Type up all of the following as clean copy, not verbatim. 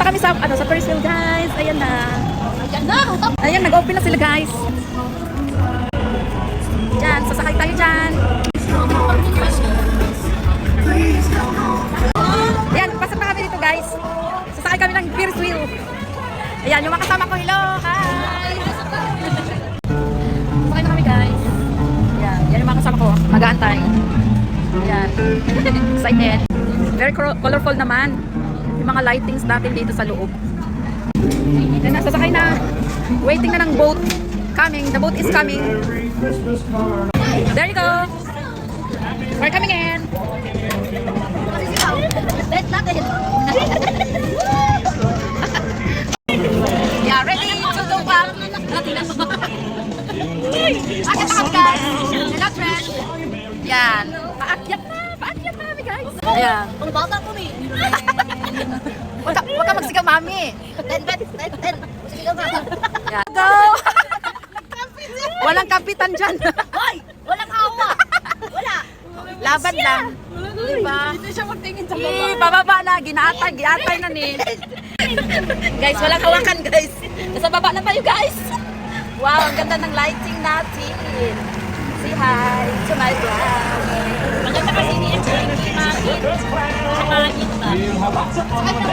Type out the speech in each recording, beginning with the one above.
Punta kami sa sa Ferris wheel, guys. Ayan na. Ayan, nag-open na sila, guys. Diyan, sasakay tayo dyan. Ayan, pasok na kami dito, guys. Sasakay kami ng Ferris wheel. Ayan, yung mga kasama ko. Hello, hi. Sasakay na kami, guys. Ayan, yan yung mga kasama ko. Mag-aantay. Ayan. Excited. Very colorful naman. Yung mga lightings natin dito sa loob. Ayan na, sasakay na. Waiting na ng boat. Coming. The boat is coming. There you go. We're coming in. Yeah, ready to go back. Akit na kami, guys. Not fresh. Yan. Paakyat na. Paakyat na kami, guys. Ayan. Ang bata ko ni. Huwag ka magsigaw, mami. 10. Sige ka. Yan. Go! Walang kapitan dyan. Hoy! Walang awa! Wala! Laban lang. Diba? Hindi siya magtingin sa Pababa na. Giatay na ni. Guys, walang hawakan, guys. Nasa baba na tayo, guys. Wow, ang ganda ng lighting natin. Say hi to my vlog. Maganda kasi ni Angie Magin. Magin ba?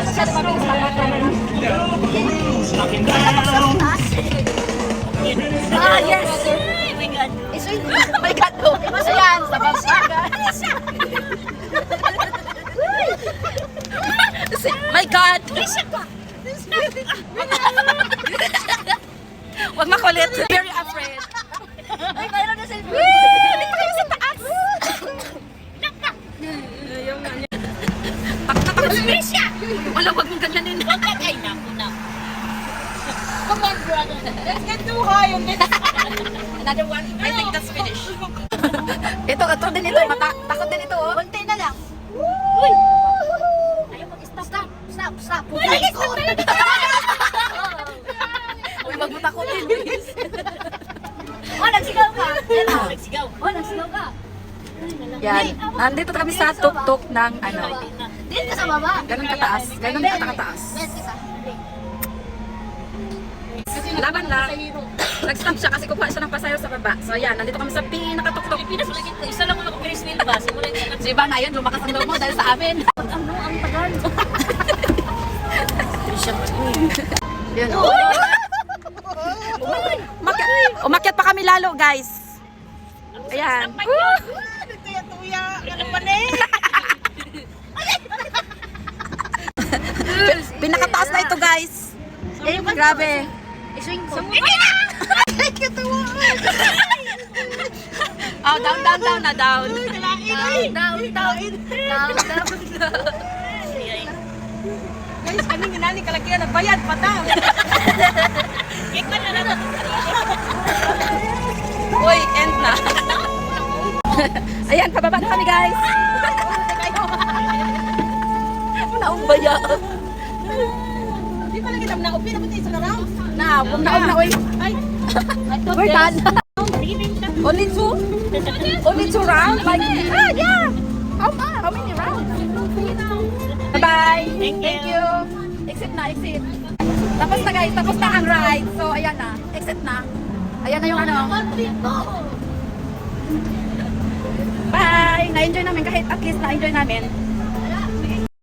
Masyado mabilis makakalaman. Ah, yes! Oh my God. My God, go! Ayan, sa baba, guys. My God! Huwag makulit. Very afraid. Ay, mayroon na selfie. Dito kayo sa taas. Patricia! Wala, huwag mong ganyanin. Ay, naku na. Come on, brother. Let's get too high on this. Another one? I think that's finished. Ito din ito. Takot din ito. Oh. Konti na lang. Uy! Ayaw mag-stop. Stop. Ay, stop talaga. Uy, wag mo takotin. Oh, nagsigaw ka. Nagsigaw. Oh, nagsigaw ka. Yan. Nandito kami sa tuktok ng Dito sa baba. ganun kataas. Ganun kataas. Laban lang. Nag-stop siya kasi kukuha siya ng pasayro sa baba. So yan, nandito kami sa pinakatuktok. Isa lang ako Ferris wheel ba? Simulan niya. So iba ngayon, lumakas ang loob mo dahil sa amin. Ang tagal. Yan. Umakyat pa kami lalo, guys. Ayan. Nagtuya-tuya. Ano pa na eh? Pinakataas na ito, guys. Grabe. I-swing ko. Oh, down na, down. Down. Guys, kaming nani kalakihan nagbayad pa daw. Kik pa na lang. Uy, end na. Ayan, pababa na kami, guys. Naumbaya. Di pa lagi naman ako. Pinapunta sa laraw. Na, uy. Ay. We're done. Only two rounds? Like, yeah. How many rounds? Bye-bye. Thank you. Exit na, exit. Tapos na, guys. Tapos na ang ride. So, ayan na. Exit na. Ayan na yung Bye! Na-enjoy namin. Kahit at least na-enjoy namin.